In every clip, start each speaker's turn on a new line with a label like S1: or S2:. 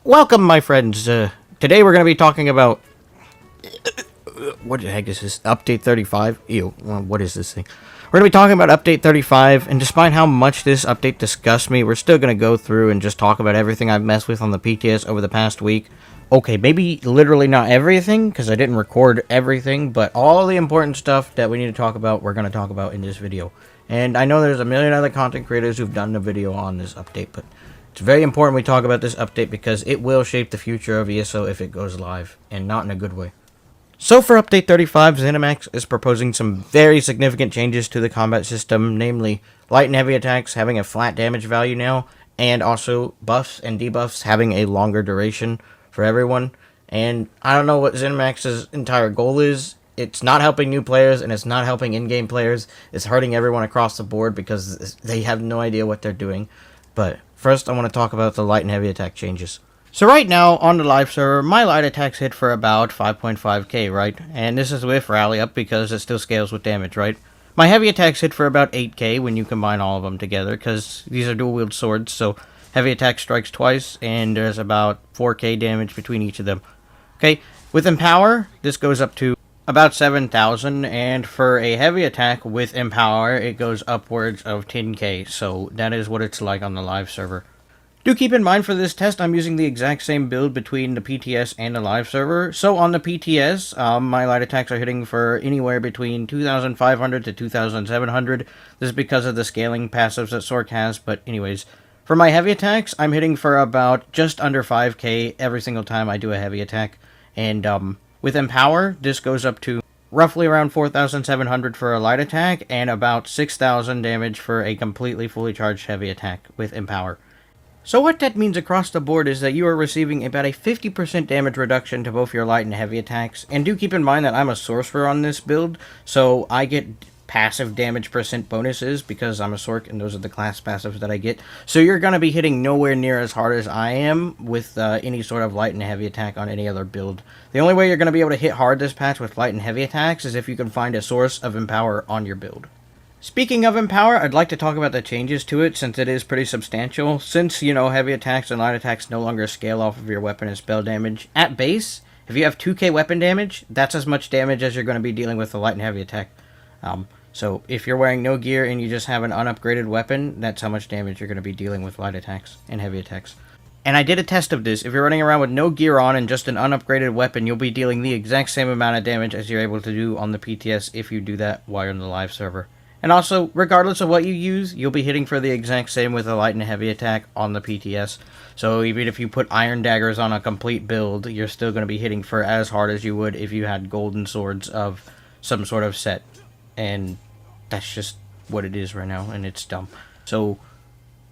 S1: Welcome, my friends. Today we're going to be talking about... What the heck is this? Update 35? Ew, what is this thing? We're going to be talking about Update 35, and despite how much this update disgusts me, we're still going to go through and just talk about everything I've messed with on the PTS over the past week. Okay, maybe literally not everything, because I didn't record everything, but all the important stuff that we need to talk about, we're going to talk about in this video. And I know there's a million other content creators who've done a video on this update, but it's very important we talk about this update because it will shape the future of ESO if it goes live, and not in a good way. So for Update 35, ZeniMax is proposing some very significant changes to the combat system, namely light and heavy attacks having a flat damage value now, and also buffs and debuffs having a longer duration for everyone. And I don't know what ZeniMax's entire goal is. It's not helping new players, and it's not helping in-game players. It's hurting everyone across the board because they have no idea what they're doing. But first, I want to talk about the light and heavy attack changes. So right now, on the live server, my light attacks hit for about 5.5k, right? And this is with rally up because it still scales with damage, right? My heavy attacks hit for about 8k when you combine all of them together, because these are dual-wield swords, so heavy attack strikes twice, and there's about 4k damage between each of them. Okay, with Empower, this goes up to about 7,000, and for a heavy attack with Empower, it goes upwards of 10k, so that is what it's like on the live server. Do keep in mind for this test, I'm using the exact same build between the PTS and the live server. So on the PTS, my light attacks are hitting for anywhere between 2,500 to 2,700. This is because of the scaling passives that Sork has, but anyways. For my heavy attacks, I'm hitting for about just under 5k every single time I do a heavy attack. And with Empower, this goes up to roughly around 4,700 for a light attack, and about 6,000 damage for a completely fully charged heavy attack with Empower. So what that means across the board is that you are receiving about a 50% damage reduction to both your light and heavy attacks. And do keep in mind that I'm a sorcerer on this build, so I get passive damage percent bonuses because I'm a Sork, and those are the class passives that I get. So you're going to be hitting nowhere near as hard as I am with any sort of light and heavy attack on any other build. The only way you're going to be able to hit hard this patch with light and heavy attacks is if you can find a source of Empower on your build. Speaking of Empower, I'd like to talk about the changes to it since it is pretty substantial. Since, heavy attacks and light attacks no longer scale off of your weapon and spell damage, at base, if you have 2k weapon damage, that's as much damage as you're going to be dealing with the light and heavy attack. So if you're wearing no gear and you just have an unupgraded weapon, that's how much damage you're going to be dealing with light attacks and heavy attacks. And I did a test of this. If you're running around with no gear on and just an unupgraded weapon, you'll be dealing the exact same amount of damage as you're able to do on the PTS if you do that while you're on the live server. And also, regardless of what you use, you'll be hitting for the exact same with a light and heavy attack on the PTS. So even if you put iron daggers on a complete build, you're still going to be hitting for as hard as you would if you had golden swords of some sort of set. And that's just what it is right now, and it's dumb. So,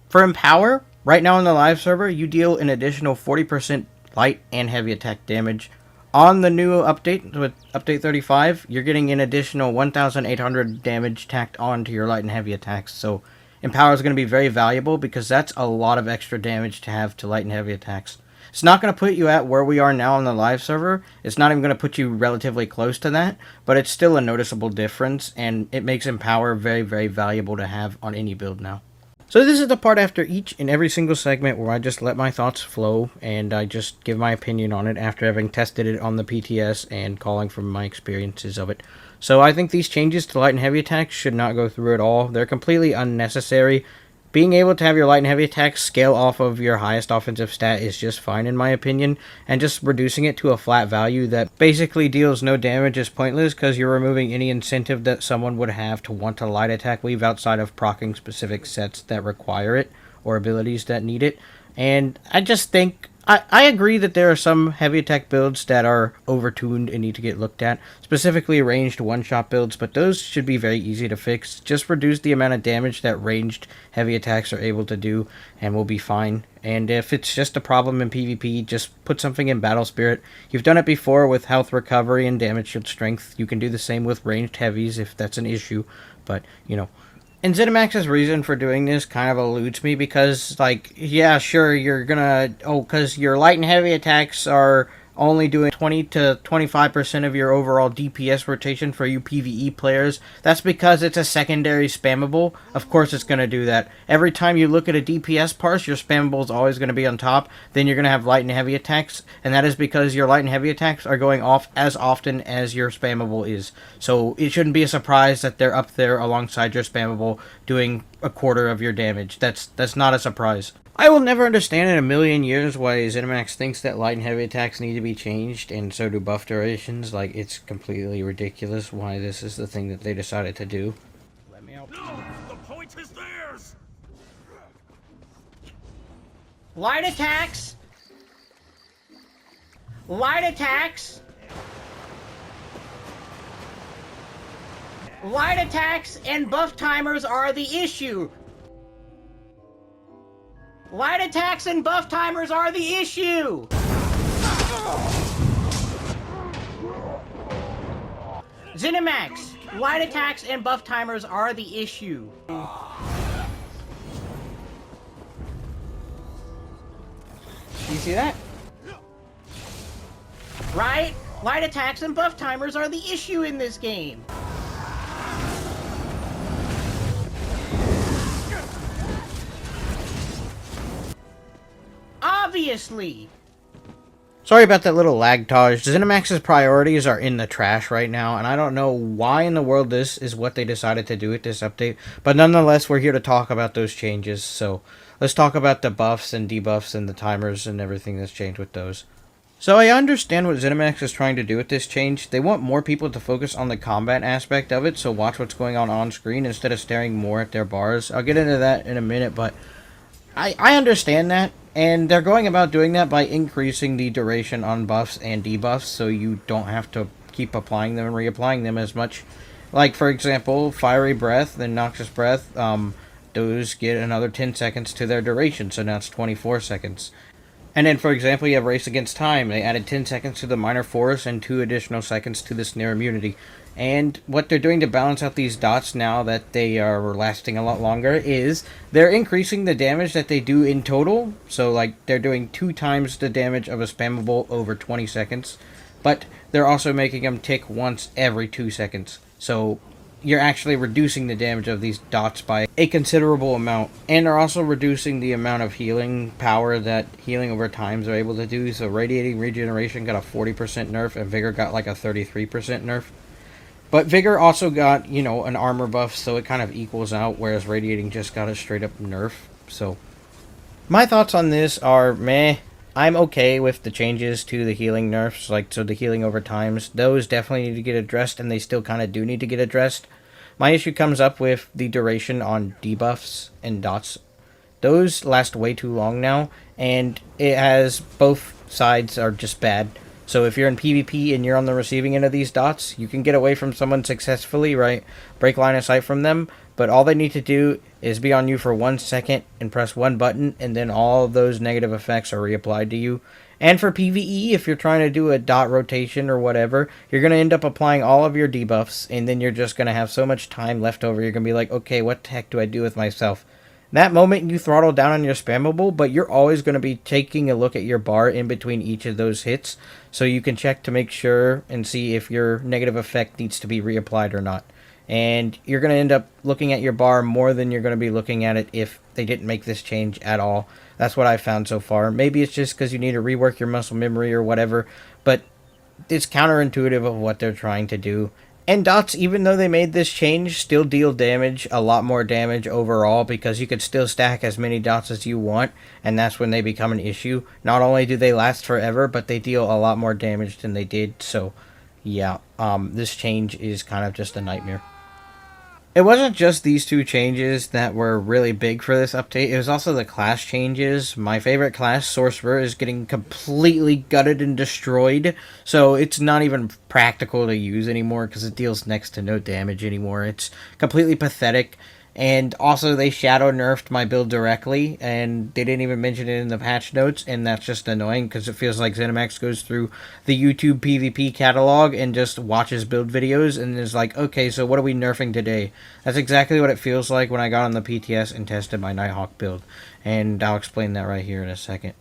S1: for Empower, right now on the live server, you deal an additional 40% light and heavy attack damage. On the new update, with Update 35, you're getting an additional 1,800 damage tacked on to your light and heavy attacks. So, Empower is going to be very valuable because that's a lot of extra damage to have to light and heavy attacks. It's not going to put you at where we are now on the live server. It's not even going to put you relatively close to that, but it's still a noticeable difference, and it makes Empower very, very valuable to have on any build now. So this is the part after each and every single segment where I just let my thoughts flow and I just give my opinion on it after having tested it on the PTS and calling from my experiences of it. So I think these changes to light and heavy attacks should not go through at all. They're completely unnecessary. Being able to have your light and heavy attacks scale off of your highest offensive stat is just fine in my opinion, and just reducing it to a flat value that basically deals no damage is pointless because you're removing any incentive that someone would have to want to light attack weave outside of proccing specific sets that require it or abilities that need it. And I just think I agree that there are some heavy attack builds that are overtuned and need to get looked at, specifically ranged one-shot builds, but those should be very easy to fix. Just reduce the amount of damage that ranged heavy attacks are able to do, and we'll be fine. And if it's just a problem in PvP, just put something in Battle Spirit. You've done it before with health recovery and damage shield strength. You can do the same with ranged heavies if that's an issue, but, And ZeniMax's reason for doing this kind of eludes me because, yeah, sure, you're gonna... because your light and heavy attacks are only doing 20 to 25% of your overall DPS rotation for you PvE players. That's because it's a secondary spammable. Of course it's going to do that. Every time you look at a DPS parse, your spammable is always going to be on top. Then you're going to have light and heavy attacks, and that is because your light and heavy attacks are going off as often as your spammable is. So it shouldn't be a surprise that they're up there alongside your spammable doing a quarter of your damage. That's not a surprise. I will never understand in a million years why ZeniMax thinks that light and heavy attacks need to be changed, and so do buff durations. Like, it's completely ridiculous why this is the thing that they decided to do. Let me out.
S2: No, the point is theirs.
S1: Light attacks! Light attacks! Light attacks and buff timers are the issue. Light attacks and buff timers are the issue! ZeniMax, light attacks and buff timers are the issue. You see that? Right? Light attacks and buff timers are the issue in this game. Obviously. Sorry about that little lag-tage. ZeniMax's priorities are in the trash right now, and I don't know why in the world this is what they decided to do with this update. But nonetheless, we're here to talk about those changes. So let's talk about the buffs and debuffs and the timers and everything that's changed with those. So I understand what ZeniMax is trying to do with this change. They want more people to focus on the combat aspect of it, so watch what's going on screen instead of staring more at their bars. I'll get into that in a minute, but I understand that. And they're going about doing that by increasing the duration on buffs and debuffs, so you don't have to keep applying them and reapplying them as much. Like, for example, Fiery Breath and Noxious Breath, those get another 10 seconds to their duration, so now it's 24 seconds. And then, for example, you have Race Against Time. They added 10 seconds to the Minor Force and 2 additional seconds to the Snare Immunity. And what they're doing to balance out these dots now that they are lasting a lot longer is they're increasing the damage that they do in total. So, like, they're doing 2 times the damage of a spammable over 20 seconds. But they're also making them tick once every 2 seconds. So you're actually reducing the damage of these dots by a considerable amount. And they're also reducing the amount of healing power that healing over times are able to do. So Radiating Regeneration got a 40% nerf, and Vigor got like a 33% nerf. But Vigor also got, you know, an armor buff, so it kind of equals out, whereas Radiating just got a straight up nerf. So my thoughts on this are meh. I'm okay with the changes to the healing nerfs, like, so the healing over times, those definitely need to get addressed, and they still kind of do need to get addressed. My issue comes up with the duration on debuffs and dots. Those last way too long now, and it has both sides are just bad. So if you're in PvP and you're on the receiving end of these dots, you can get away from someone successfully, right? Break line of sight from them, but all they need to do is be on you for 1 second and press one button, and then all of those negative effects are reapplied to you. And for PvE, if you're trying to do a dot rotation or whatever, you're going to end up applying all of your debuffs, and then you're just going to have so much time left over, you're going to be like, okay, what the heck do I do with myself? That moment you throttle down on your spammable, but you're always going to be taking a look at your bar in between each of those hits, so you can check to make sure and see if your negative effect needs to be reapplied or not. And you're going to end up looking at your bar more than you're going to be looking at it if they didn't make this change at all. That's what I've found so far. Maybe it's just because you need to rework your muscle memory or whatever, but it's counterintuitive of what they're trying to do. And dots, even though they made this change, still deal damage, a lot more damage overall, because you could still stack as many dots as you want, and that's when they become an issue. Not only do they last forever, but they deal a lot more damage than they did, so yeah, this change is kind of just a nightmare. It wasn't just these two changes that were really big for this update, it was also the class changes. My favorite class, Sorcerer, is getting completely gutted and destroyed, so it's not even practical to use anymore because it deals next to no damage anymore. It's completely pathetic. And also they shadow nerfed my build directly, and they didn't even mention it in the patch notes, and that's just annoying because it feels like ZeniMax goes through the YouTube PvP catalog and just watches build videos and is like, okay, so what are we nerfing today? That's exactly what it feels like when I got on the PTS and tested my Nighthawk build, and I'll explain that right here in a second.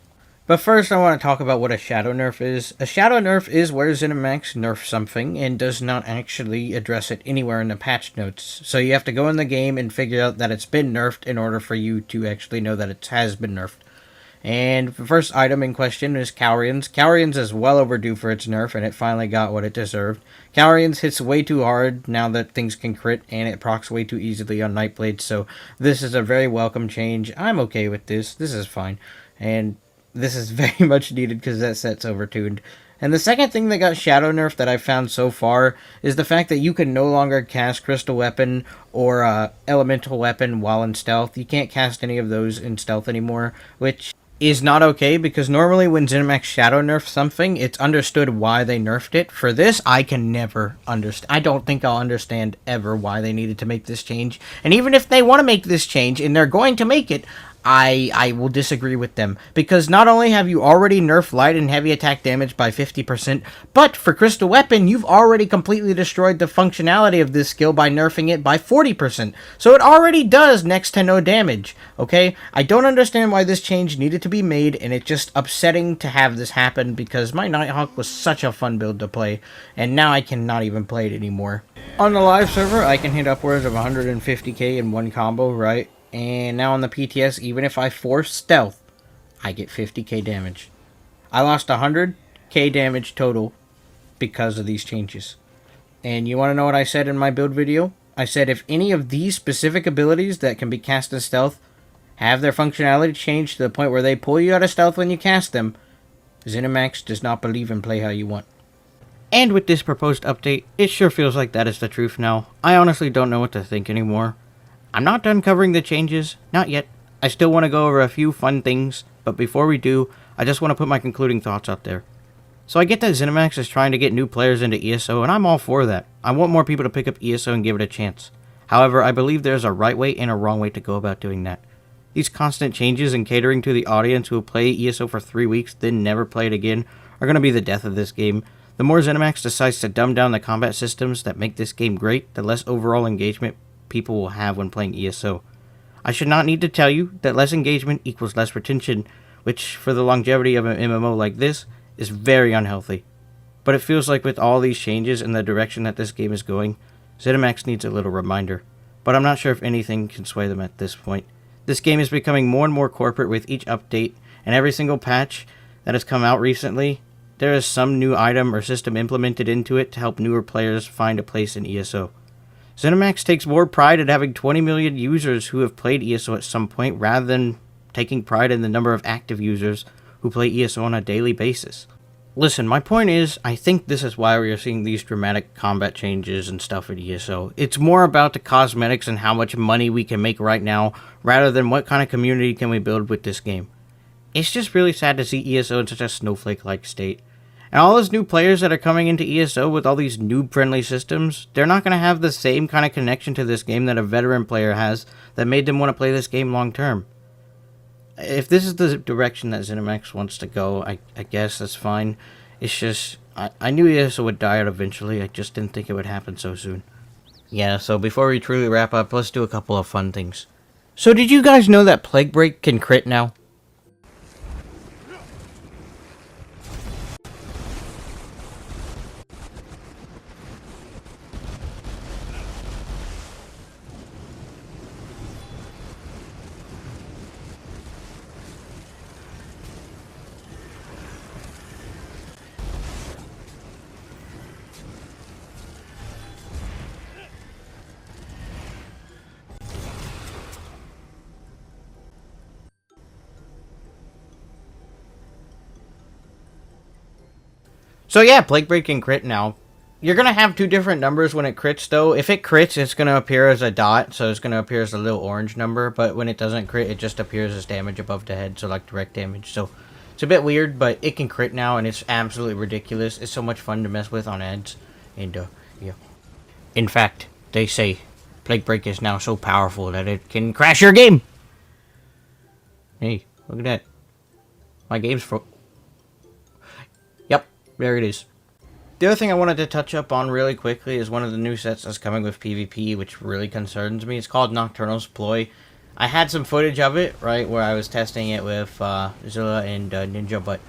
S1: But first, I want to talk about what a shadow nerf is. A shadow nerf is where ZeniMax nerfs something and does not actually address it anywhere in the patch notes. So you have to go in the game and figure out that it's been nerfed in order for you to actually know that it has been nerfed. And the first item in question is Cowrians. Cowrians is well overdue for its nerf, and it finally got what it deserved. Cowrians hits way too hard now that things can crit, and it procs way too easily on Nightblade, so this is a very welcome change. I'm okay with this. This is fine. And this is very much needed because that set's overtuned. And the second thing that got shadow nerfed that I've found so far is the fact that you can no longer cast Crystal Weapon or Elemental Weapon while in stealth. You can't cast any of those in stealth anymore, which is not okay, because normally when ZeniMax shadow nerfs something, it's understood why they nerfed it. For this, I can never understand. I don't think I'll understand ever why they needed to make this change. And even if they want to make this change, and they're going to make it, I will disagree with them, because not only have you already nerfed light and heavy attack damage by 50%, but for Crystal Weapon, you've already completely destroyed the functionality of this skill by nerfing it by 40%. So it already does next to no damage, okay? I don't understand why this change needed to be made, and it's just upsetting to have this happen, because my Nighthawk was such a fun build to play, and now I cannot even play it anymore. On the live server, I can hit upwards of 150k in one combo, right? And now on the PTS, even if I force stealth, I get 50k damage. I lost 100k damage total because of these changes. And you want to know what I said in my build video? I said if any of these specific abilities that can be cast as stealth have their functionality changed to the point where they pull you out of stealth when you cast them, ZeniMax does not believe in play how you want. And with this proposed update, it sure feels like that is the truth now. I honestly don't know what to think anymore. I'm not done covering the changes, not yet. I still want to go over a few fun things, but before we do, I just want to put my concluding thoughts out there. So I get that ZeniMax is trying to get new players into ESO, and I'm all for that. I want more people to pick up ESO and give it a chance. However, I believe there's a right way and a wrong way to go about doing that. These constant changes and catering to the audience who will play ESO for 3 weeks, then never play it again, are going to be the death of this game. The more ZeniMax decides to dumb down the combat systems that make this game great, the less overall engagement people will have when playing ESO. I should not need to tell you that less engagement equals less retention, which for the longevity of an MMO like this is very unhealthy. But it feels like with all these changes and the direction that this game is going, ZeniMax needs a little reminder. But I'm not sure if anything can sway them at this point. This game is becoming more and more corporate with each update, and every single patch that has come out recently, there is some new item or system implemented into it to help newer players find a place in ESO. ZeniMax takes more pride in having 20 million users who have played ESO at some point rather than taking pride in the number of active users who play ESO on a daily basis. Listen, my point is, I think this is why we are seeing these dramatic combat changes and stuff in ESO. It's more about the cosmetics and how much money we can make right now, rather than what kind of community can we build with this game. It's just really sad to see ESO in such a snowflake-like state. And all those new players that are coming into ESO with all these noob-friendly systems, they're not going to have the same kind of connection to this game that a veteran player has that made them want to play this game long-term. If this is the direction that ZeniMax wants to go, I guess that's fine. It's just, I knew ESO would die out eventually, I just didn't think it would happen so soon. Yeah, so before we truly wrap up, let's do a couple of fun things. So did you guys know that Plague Break can crit now? So yeah, Plague Break can crit now. You're going to have two different numbers when it crits, though. If it crits, it's going to appear as a dot, so it's going to appear as a little orange number. But when it doesn't crit, it just appears as damage above the head, so like direct damage. So it's a bit weird, but it can crit now, and it's absolutely ridiculous. It's so much fun to mess with on ads. And, yeah. In fact, they say Plague Break is now so powerful that it can crash your game! Hey, look at that. My game's Yep, there it is. The other thing I wanted to touch up on really quickly is one of the new sets that's coming with PvP, which really concerns me. It's called Nocturnal's Ploy. I had some footage of it, right, where I was testing it with Zilla and Ninja, but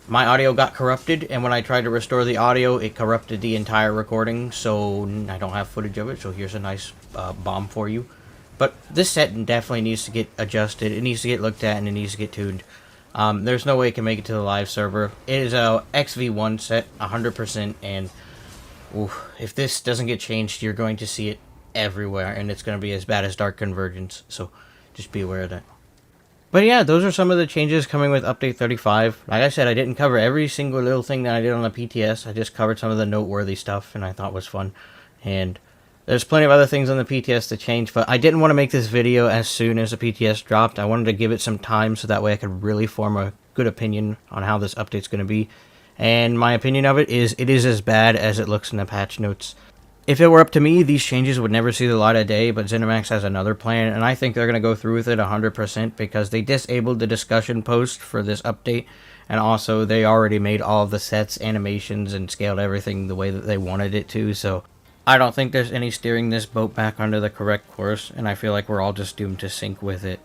S1: my audio got corrupted, and when I tried to restore the audio, it corrupted the entire recording, so I don't have footage of it, so here's a nice bomb for you. But this set definitely needs to get adjusted, it needs to get looked at, and it needs to get tuned. There's no way it can make it to the live server. It is a XV1 set, 100%, and if this doesn't get changed, you're going to see it everywhere, and it's going to be as bad as Dark Convergence, so just be aware of that. But yeah, those are some of the changes coming with Update 35. Like I said, I didn't cover every single little thing that I did on the PTS. I just covered some of the noteworthy stuff, and I thought was fun. And there's plenty of other things on the PTS to change, but I didn't want to make this video as soon as the PTS dropped. I wanted to give it some time so that way I could really form a good opinion on how this update's going to be. And my opinion of it is as bad as it looks in the patch notes. If it were up to me, these changes would never see the light of day, but ZeniMax has another plan, and I think they're going to go through with it 100% because they disabled the discussion post for this update, and also they already made all of the sets, animations, and scaled everything the way that they wanted it to, so I don't think there's any steering this boat back onto the correct course, and I feel like we're all just doomed to sink with it.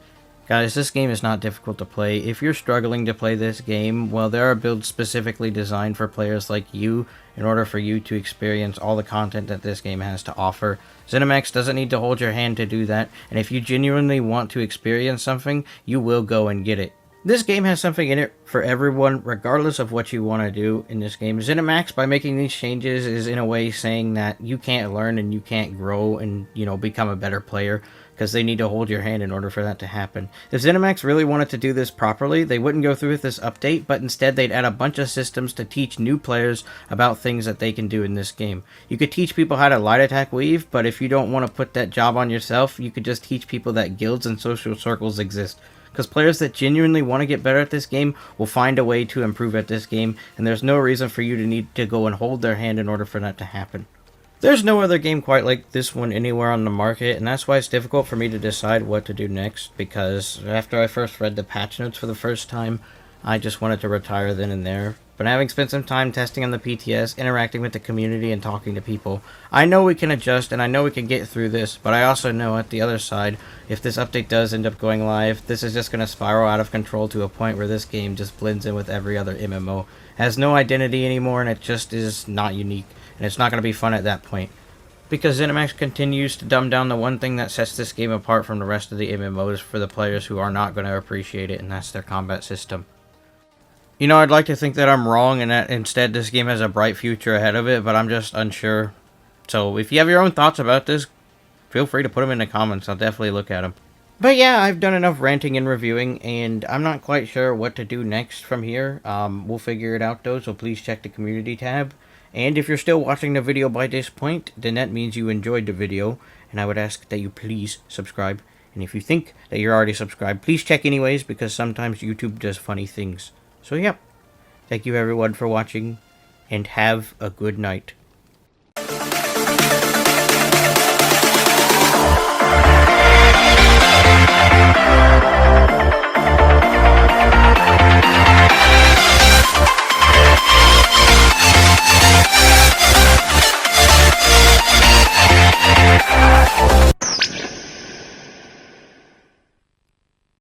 S1: Guys, this game is not difficult to play. If you're struggling to play this game, well, there are builds specifically designed for players like you in order for you to experience all the content that this game has to offer. ZeniMax doesn't need to hold your hand to do that, and if you genuinely want to experience something, you will go and get it. This game has something in it for everyone, regardless of what you want to do in this game. ZeniMax, by making these changes, is in a way saying that you can't learn and you can't grow and, become a better player, because they need to hold your hand in order for that to happen. If ZeniMax really wanted to do this properly, they wouldn't go through with this update, but instead they'd add a bunch of systems to teach new players about things that they can do in this game. You could teach people how to light attack weave, but if you don't want to put that job on yourself, you could just teach people that guilds and social circles exist. Because players that genuinely want to get better at this game will find a way to improve at this game, and there's no reason for you to need to go and hold their hand in order for that to happen. There's no other game quite like this one anywhere on the market, and that's why it's difficult for me to decide what to do next, because after I first read the patch notes for the first time, I just wanted to retire then and there. But having spent some time testing on the PTS, interacting with the community, and talking to people, I know we can adjust and I know we can get through this, but I also know at the other side, if this update does end up going live, this is just going to spiral out of control to a point where this game just blends in with every other MMO. It has no identity anymore, and it just is not unique, and it's not going to be fun at that point. Because ZeniMax continues to dumb down the one thing that sets this game apart from the rest of the MMOs for the players who are not going to appreciate it, and that's their combat system. I'd like to think that I'm wrong and that instead this game has a bright future ahead of it, but I'm just unsure. So if you have your own thoughts about this, feel free to put them in the comments. I'll definitely look at them. But yeah, I've done enough ranting and reviewing, and I'm not quite sure what to do next from here. We'll figure it out though, so please check the community tab. And if you're still watching the video by this point, then that means you enjoyed the video, and I would ask that you please subscribe. And if you think that you're already subscribed, please check anyways, because sometimes YouTube does funny things. So yeah, thank you everyone for watching, and have a good night.